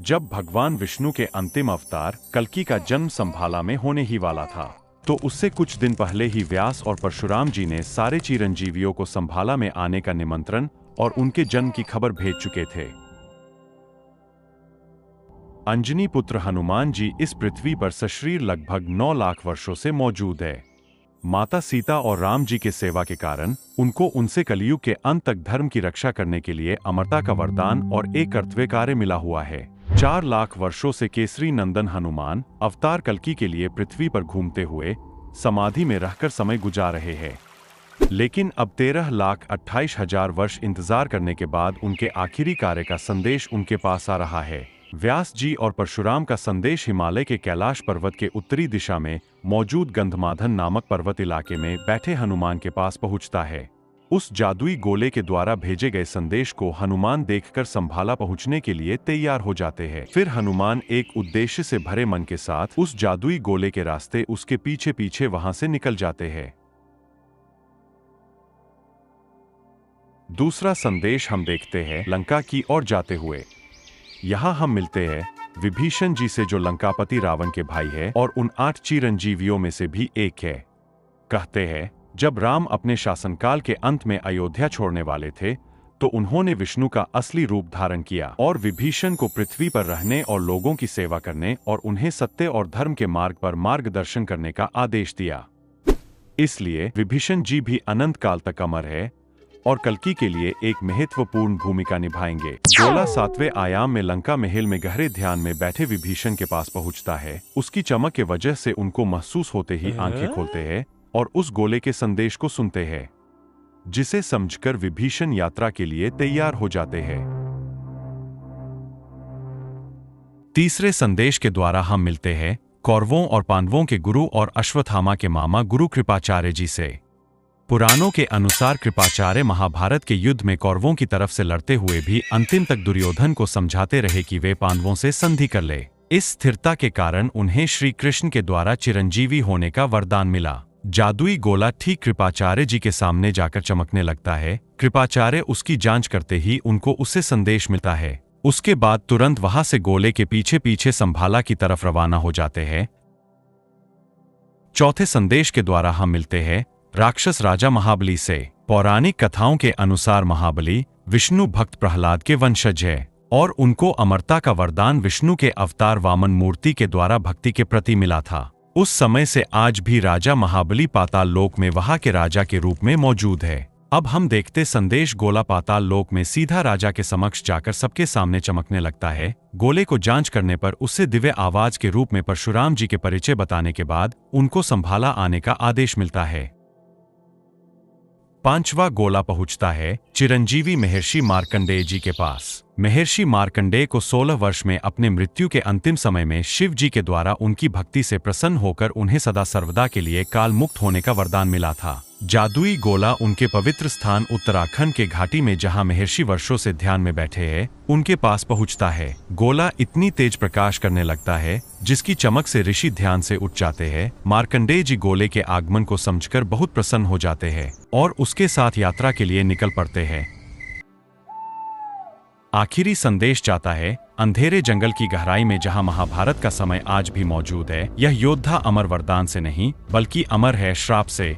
जब भगवान विष्णु के अंतिम अवतार कल्कि का जन्म संभाला में होने ही वाला था, तो उससे कुछ दिन पहले ही व्यास और परशुराम जी ने सारे चिरंजीवियों को संभाला में आने का निमंत्रण और उनके जन्म की खबर भेज चुके थे। अंजनी पुत्र हनुमान जी इस पृथ्वी पर सशरीर लगभग 9 लाख वर्षों से मौजूद है। माता सीता और राम जी के सेवा के कारण उनको उनसे कलयुग के अंत तक धर्म की रक्षा करने के लिए अमरता का वरदान और एक कर्तव्य कार्य मिला हुआ है। 4 लाख वर्षों से केसरी नंदन हनुमान अवतार कल्कि के लिए पृथ्वी पर घूमते हुए समाधि में रहकर समय गुजार रहे हैं। लेकिन अब 13,28,000 वर्ष इंतजार करने के बाद उनके आखिरी कार्य का संदेश उनके पास आ रहा है। व्यास जी और परशुराम का संदेश हिमालय के कैलाश पर्वत के उत्तरी दिशा में मौजूद गंधमादन नामक पर्वत इलाके में बैठे हनुमान के पास पहुंचता है। उस जादुई गोले के द्वारा भेजे गए संदेश को हनुमान देखकर संभाला पहुंचने के लिए तैयार हो जाते हैं। फिर हनुमान एक उद्देश्य से भरे मन के साथ उस जादुई गोले के रास्ते उसके पीछे पीछे वहां से निकल जाते हैं। दूसरा संदेश हम देखते हैं लंका की ओर जाते हुए। यहाँ हम मिलते हैं विभीषण जी से, जो लंकापति रावण के भाई है और उन 8 चिरंजीवियों में से भी एक है। कहते हैं जब राम अपने शासनकाल के अंत में अयोध्या छोड़ने वाले थे, तो उन्होंने विष्णु का असली रूप धारण किया और विभीषण को पृथ्वी पर रहने और लोगों की सेवा करने और उन्हें सत्य और धर्म के मार्ग पर मार्गदर्शन करने का आदेश दिया। इसलिए विभीषण जी भी अनंत काल तक अमर है और कल्कि के लिए एक महत्वपूर्ण भूमिका निभाएंगे। गोला 7वें आयाम में लंका महल में गहरे ध्यान में बैठे विभीषण के पास पहुंचता है। उसकी चमक के वजह से उनको महसूस होते ही आंखें खोलते हैं और उस गोले के संदेश को सुनते हैं, जिसे समझकर विभीषण यात्रा के लिए तैयार हो जाते हैं। तीसरे संदेश के द्वारा हम मिलते हैं कौरवों और पांडवों के गुरु और अश्वत्थामा के मामा गुरु कृपाचार्य जी से। पुराणों के अनुसार कृपाचार्य महाभारत के युद्ध में कौरवों की तरफ से लड़ते हुए भी अंतिम तक दुर्योधन को समझाते रहे कि वे पांडवों से संधि कर ले। इस स्थिरता के कारण उन्हें श्री कृष्ण के द्वारा चिरंजीवी होने का वरदान मिला। जादुई गोला ठीक कृपाचार्य जी के सामने जाकर चमकने लगता है। कृपाचार्य उसकी जांच करते ही उनको उससे संदेश मिलता है। उसके बाद तुरंत वहां से गोले के पीछे पीछे संभाला की तरफ रवाना हो जाते हैं। चौथे संदेश के द्वारा हम मिलते हैं राक्षस राजा महाबली से। पौराणिक कथाओं के अनुसार महाबली विष्णु भक्त प्रहलाद के वंशज है और उनको अमरता का वरदान विष्णु के अवतार वामन मूर्ति के द्वारा भक्ति के प्रति मिला था। उस समय से आज भी राजा महाबली पाताल लोक में वहां के राजा के रूप में मौजूद है। अब हम देखते संदेश गोला पाताल लोक में सीधा राजा के समक्ष जाकर सबके सामने चमकने लगता है। गोले को जांच करने पर उससे दिव्य आवाज के रूप में परशुराम जी के परिचय बताने के बाद उनको संभाला आने का आदेश मिलता है। 5वां गोला पहुंचता है चिरंजीवी महर्षि मार्कंडेय जी के पास। महर्षि मार्कंडेय को 16 वर्ष में अपने मृत्यु के अंतिम समय में शिव जी के द्वारा उनकी भक्ति से प्रसन्न होकर उन्हें सदा सर्वदा के लिए काल मुक्त होने का वरदान मिला था। जादुई गोला उनके पवित्र स्थान उत्तराखंड के घाटी में, जहां महर्षि वर्षों से ध्यान में बैठे हैं, उनके पास पहुंचता है। गोला इतनी तेज प्रकाश करने लगता है जिसकी चमक से ऋषि ध्यान से उठ जाते हैं। मार्कंडेय जी गोले के आगमन को समझकर बहुत प्रसन्न हो जाते हैं और उसके साथ यात्रा के लिए निकल पड़ते हैं। आखिरी संदेश जाता है अंधेरे जंगल की गहराई में, जहां महाभारत का समय आज भी मौजूद है। यह योद्धा अमर वरदान से नहीं बल्कि अमर है श्राप से।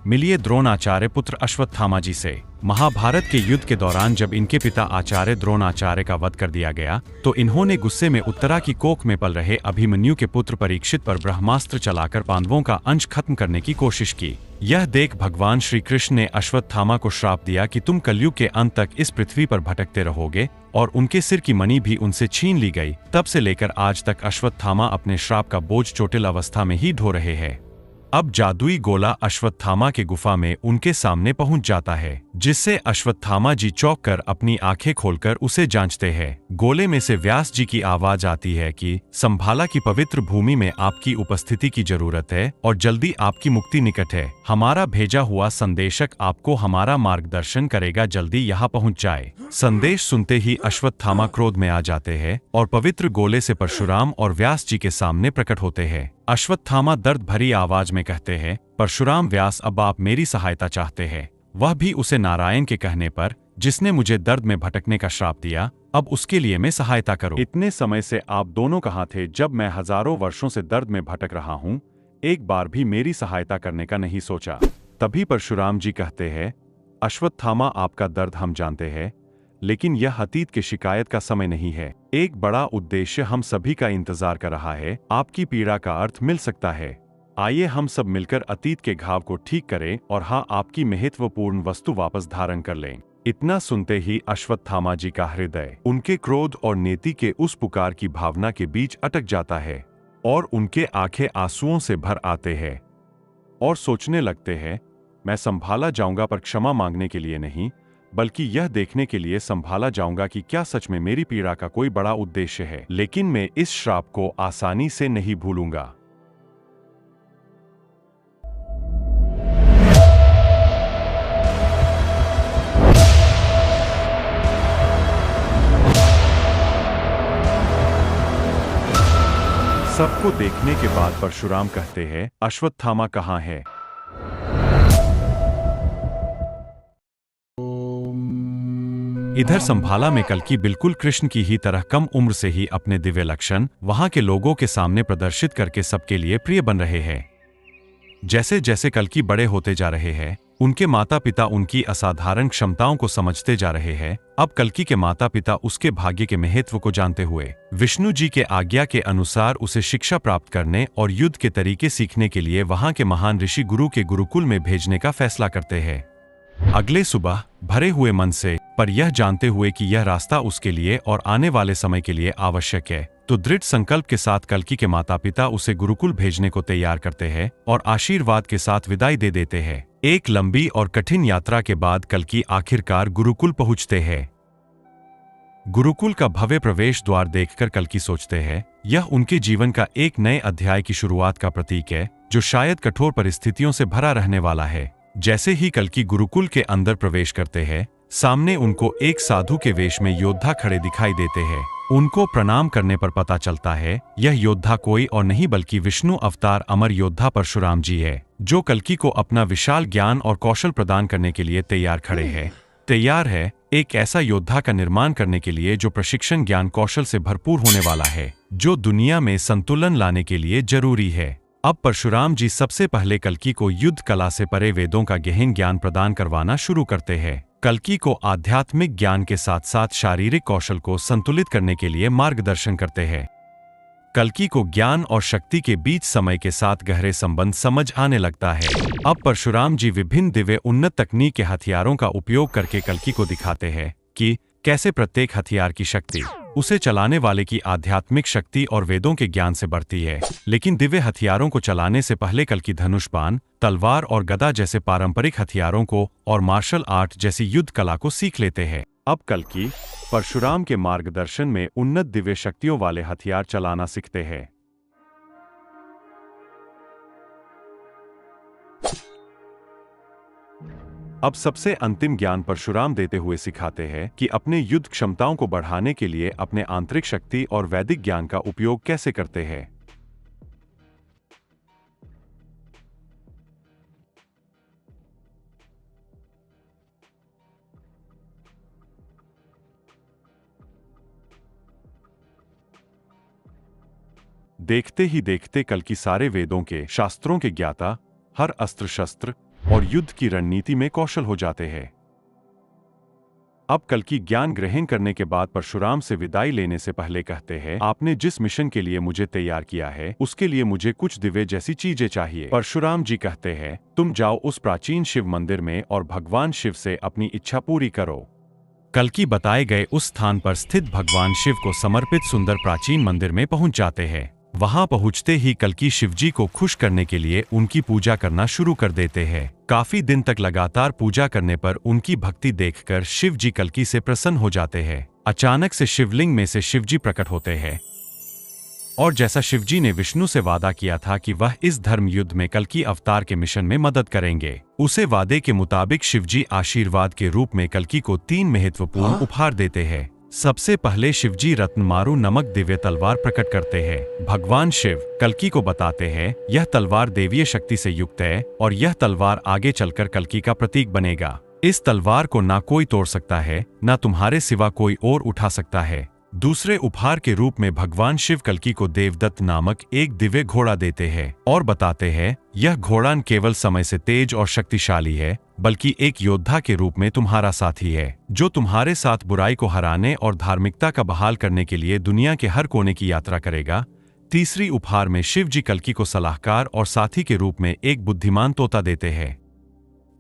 मिलिए द्रोणाचार्य पुत्र अश्वत्थामा जी से। महाभारत के युद्ध के दौरान जब इनके पिता आचार्य द्रोणाचार्य का वध कर दिया गया, तो इन्होंने गुस्से में उत्तरा की कोख में पल रहे अभिमन्यु के पुत्र परीक्षित पर ब्रह्मास्त्र चलाकर पांडवों का अंश खत्म करने की कोशिश की। यह देख भगवान श्री कृष्ण ने अश्वत्थामा को श्राप दिया कि तुम कलयुग के अंत तक इस पृथ्वी पर भटकते रहोगे, और उनके सिर की मणि भी उनसे छीन ली गई। तब से लेकर आज तक अश्वत्थामा अपने श्राप का बोझ चोटिल अवस्था में ही ढो रहे हैं। अब जादुई गोला अश्वत्थामा के गुफा में उनके सामने पहुंच जाता है, जिससे अश्वत्थामा जी चौंक कर अपनी आंखें खोलकर उसे जांचते हैं। गोले में से व्यास जी की आवाज आती है कि संभाला की पवित्र भूमि में आपकी उपस्थिति की जरूरत है और जल्दी आपकी मुक्ति निकट है। हमारा भेजा हुआ संदेशक आपको हमारा मार्गदर्शन करेगा, जल्दी यहाँ पहुँच जाए। संदेश सुनते ही अश्वत्थामा क्रोध में आ जाते हैं और पवित्र गोले से परशुराम और व्यास जी के सामने प्रकट होते हैं। अश्वत्थामा दर्द भरी आवाज में कहते हैं, परशुराम व्यास, अब आप मेरी सहायता चाहते हैं। वह भी उसे नारायण के कहने पर, जिसने मुझे दर्द में भटकने का श्राप दिया, अब उसके लिए मैं सहायता करूं। इतने समय से आप दोनों कहाँ थे जब मैं हजारों वर्षों से दर्द में भटक रहा हूं? एक बार भी मेरी सहायता करने का नहीं सोचा। तभी परशुराम जी कहते हैं, अश्वत्थामा, आपका दर्द हम जानते हैं, लेकिन यह अतीत की शिकायत का समय नहीं है। एक बड़ा उद्देश्य हम सभी का इंतजार कर रहा है। आपकी पीड़ा का अर्थ मिल सकता है। आइए हम सब मिलकर अतीत के घाव को ठीक करें और हाँ, आपकी महत्वपूर्ण वस्तु वापस धारण कर लें। इतना सुनते ही अश्वत्थामा जी का हृदय उनके क्रोध और नीति के उस पुकार की भावना के बीच अटक जाता है और उनके आंखें आंसुओं से भर आते हैं और सोचने लगते हैं, मैं संभाला जाऊंगा, पर क्षमा मांगने के लिए नहीं, बल्कि यह देखने के लिए संभाला जाऊंगा कि क्या सच में मेरी पीड़ा का कोई बड़ा उद्देश्य है। लेकिन मैं इस श्राप को आसानी से नहीं भूलूंगा। सबको देखने के बाद परशुराम कहते हैं, अश्वत्थामा कहाँ है? इधर संभाला में कल्कि बिल्कुल कृष्ण की ही तरह कम उम्र से ही अपने दिव्य लक्षण वहां के लोगों के सामने प्रदर्शित करके सबके लिए प्रिय बन रहे हैं। जैसे जैसे कल्कि बड़े होते जा रहे हैं, उनके माता पिता उनकी असाधारण क्षमताओं को समझते जा रहे हैं। अब कल्कि के माता पिता उसके भाग्य के महत्व को जानते हुए विष्णु जी के आज्ञा के अनुसार उसे शिक्षा प्राप्त करने और युद्ध के तरीके सीखने के लिए वहां के महान ऋषि गुरु के गुरुकुल में भेजने का फैसला करते हैं। अगले सुबह भरे हुए मन से, पर यह जानते हुए कि यह रास्ता उसके लिए और आने वाले समय के लिए आवश्यक है, तो दृढ़ संकल्प के साथ कल्कि के माता पिता उसे गुरुकुल भेजने को तैयार करते हैं और आशीर्वाद के साथ विदाई दे देते हैं। एक लंबी और कठिन यात्रा के बाद कल्कि आखिरकार गुरुकुल पहुंचते हैं। गुरुकुल का भव्य प्रवेश द्वार देखकर कल्कि सोचते हैं, यह उनके जीवन का एक नए अध्याय की शुरुआत का प्रतीक है, जो शायद कठोर परिस्थितियों से भरा रहने वाला है। जैसे ही कल्कि गुरुकुल के अंदर प्रवेश करते हैं, सामने उनको एक साधु के वेश में योद्धा खड़े दिखाई देते हैं। उनको प्रणाम करने पर पता चलता है, यह योद्धा कोई और नहीं बल्कि विष्णु अवतार अमर योद्धा परशुराम जी है, जो कल्कि को अपना विशाल ज्ञान और कौशल प्रदान करने के लिए तैयार है एक ऐसा योद्धा का निर्माण करने के लिए जो प्रशिक्षण ज्ञान कौशल से भरपूर होने वाला है, जो दुनिया में संतुलन लाने के लिए जरूरी है। अब परशुराम जी सबसे पहले कल्कि को युद्ध कला से परे वेदों का गहन ज्ञान प्रदान करवाना शुरू करते हैं। कल्कि को आध्यात्मिक ज्ञान के साथ साथ शारीरिक कौशल को संतुलित करने के लिए मार्गदर्शन करते हैं। कल्कि को ज्ञान और शक्ति के बीच समय के साथ गहरे संबंध समझ आने लगता है। अब परशुराम जी विभिन्न दिव्य उन्नत तकनीक के हथियारों का उपयोग करके कल्कि को दिखाते हैं कि कैसे प्रत्येक हथियार की शक्ति उसे चलाने वाले की आध्यात्मिक शक्ति और वेदों के ज्ञान से बढ़ती है। लेकिन दिव्य हथियारों को चलाने से पहले कल्कि धनुष बाण, तलवार और गदा जैसे पारंपरिक हथियारों को और मार्शल आर्ट जैसी युद्ध कला को सीख लेते हैं। अब कल्कि परशुराम के मार्गदर्शन में उन्नत दिव्य शक्तियों वाले हथियार चलाना सीखते हैं। अब सबसे अंतिम ज्ञान परशुराम देते हुए सिखाते हैं कि अपने युद्ध क्षमताओं को बढ़ाने के लिए अपने आंतरिक शक्ति और वैदिक ज्ञान का उपयोग कैसे करते हैं। देखते ही देखते कल्कि सारे वेदों के शास्त्रों के ज्ञाता, हर अस्त्र शस्त्र और युद्ध की रणनीति में कौशल हो जाते हैं। अब कल्कि ज्ञान ग्रहण करने के बाद परशुराम से विदाई लेने से पहले कहते हैं, आपने जिस मिशन के लिए मुझे तैयार किया है उसके लिए मुझे कुछ दिव्य जैसी चीजें चाहिए। परशुराम जी कहते हैं, तुम जाओ उस प्राचीन शिव मंदिर में और भगवान शिव से अपनी इच्छा पूरी करो। कल्कि बताए गए उस स्थान पर स्थित भगवान शिव को समर्पित सुंदर प्राचीन मंदिर में पहुंच जाते हैं। वहां पहुंचते ही कल्कि शिवजी को खुश करने के लिए उनकी पूजा करना शुरू कर देते हैं। काफी दिन तक लगातार पूजा करने पर उनकी भक्ति देखकर शिवजी कल्कि से प्रसन्न हो जाते हैं। अचानक से शिवलिंग में से शिवजी प्रकट होते हैं और जैसा शिवजी ने विष्णु से वादा किया था कि वह इस धर्म युद्ध में कल्कि अवतार के मिशन में मदद करेंगे, उसे वादे के मुताबिक शिवजी आशीर्वाद के रूप में कल्कि को 3 महत्वपूर्ण उपहार देते हैं। सबसे पहले शिवजी रत्नमारु नमक दिव्य तलवार प्रकट करते हैं। भगवान शिव कल्कि को बताते हैं, यह तलवार देवीय शक्ति से युक्त है और यह तलवार आगे चलकर कल्कि का प्रतीक बनेगा। इस तलवार को ना कोई तोड़ सकता है, ना तुम्हारे सिवा कोई और उठा सकता है। दूसरे उपहार के रूप में भगवान शिव कल्कि को देवदत्त नामक एक दिव्य घोड़ा देते हैं और बताते हैं यह घोड़ा न केवल समय से तेज और शक्तिशाली है, बल्कि एक योद्धा के रूप में तुम्हारा साथी है, जो तुम्हारे साथ बुराई को हराने और धार्मिकता का बहाल करने के लिए दुनिया के हर कोने की यात्रा करेगा। तीसरी उपहार में शिव जी कल्कि को सलाहकार और साथी के रूप में एक बुद्धिमान तोता देते हैं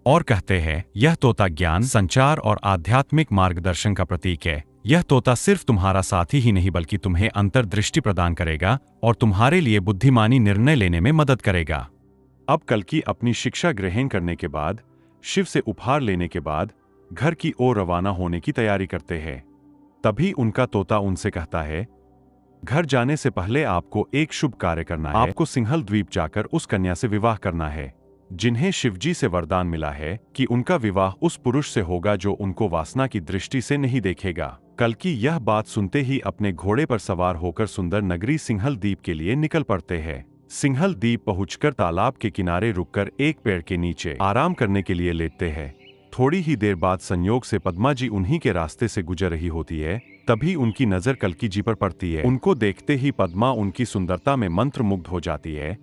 और कहते हैं यह तोता ज्ञान, संचार और आध्यात्मिक मार्गदर्शन का प्रतीक है। यह तोता सिर्फ तुम्हारा साथी ही नहीं बल्कि तुम्हें अंतर्दृष्टि प्रदान करेगा और तुम्हारे लिए बुद्धिमानी निर्णय लेने में मदद करेगा। अब कल्कि अपनी शिक्षा ग्रहण करने के बाद, शिव से उपहार लेने के बाद घर की ओर रवाना होने की तैयारी करते हैं। तभी उनका तोता उनसे कहता है, घर जाने से पहले आपको एक शुभ कार्य करना है। आपको सिंहल द्वीप जाकर उस कन्या से विवाह करना है, जिन्हें शिवजी से वरदान मिला है कि उनका विवाह उस पुरुष से होगा जो उनको वासना की दृष्टि से नहीं देखेगा। कल्कि यह बात सुनते ही अपने घोड़े पर सवार होकर सुंदर नगरी सिंहल द्वीप के लिए निकल पड़ते हैं। सिंहल द्वीप पहुंचकर तालाब के किनारे रुककर एक पेड़ के नीचे आराम करने के लिए लेटते हैं। थोड़ी ही देर बाद संयोग से पद्मा जी उन्हीं के रास्ते से गुजर रही होती है। तभी उनकी नजर कल्कि जी पर पड़ती है। उनको देखते ही पद्मा उनकी सुंदरता में मंत्रमुग्ध हो जाती है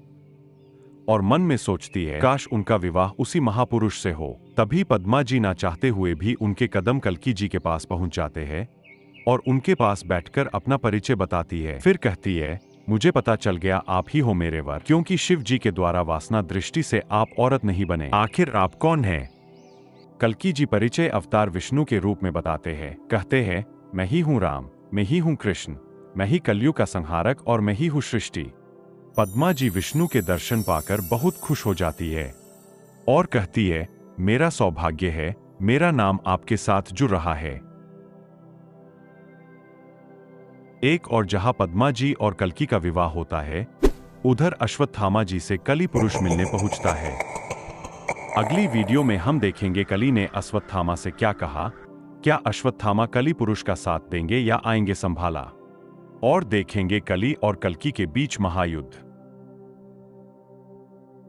और मन में सोचती है काश उनका विवाह उसी महापुरुष से हो। तभी पद्मा जी ना चाहते हुए भी उनके कदम कल्कि जी के पास पहुंच जाते हैं और उनके पास बैठकर अपना परिचय बताती है। फिर कहती है, मुझे पता चल गया आप ही हो मेरे वर, क्योंकि शिव जी के द्वारा वासना दृष्टि से आप औरत नहीं बने। आखिर आप कौन हैं? कल्कि जी परिचय अवतार विष्णु के रूप में बताते हैं। कहते हैं, मैं ही हूँ राम, मैं ही हूँ कृष्ण, मैं ही कलयुग का संहारक और मैं ही हूँ सृष्टि। पद्मा जी विष्णु के दर्शन पाकर बहुत खुश हो जाती है और कहती है, मेरा सौभाग्य है, मेरा नाम आपके साथ जुड़ रहा है। एक और जहां पद्मा जी और कल्कि का विवाह होता है, उधर अश्वत्थामा जी से कली पुरुष मिलने पहुंचता है। अगली वीडियो में हम देखेंगे कली ने अश्वत्थामा से क्या कहा, क्या अश्वत्थामा कली पुरुष का साथ देंगे या आएंगे संभाला, और देखेंगे कली और कल्कि के बीच महायुद्ध।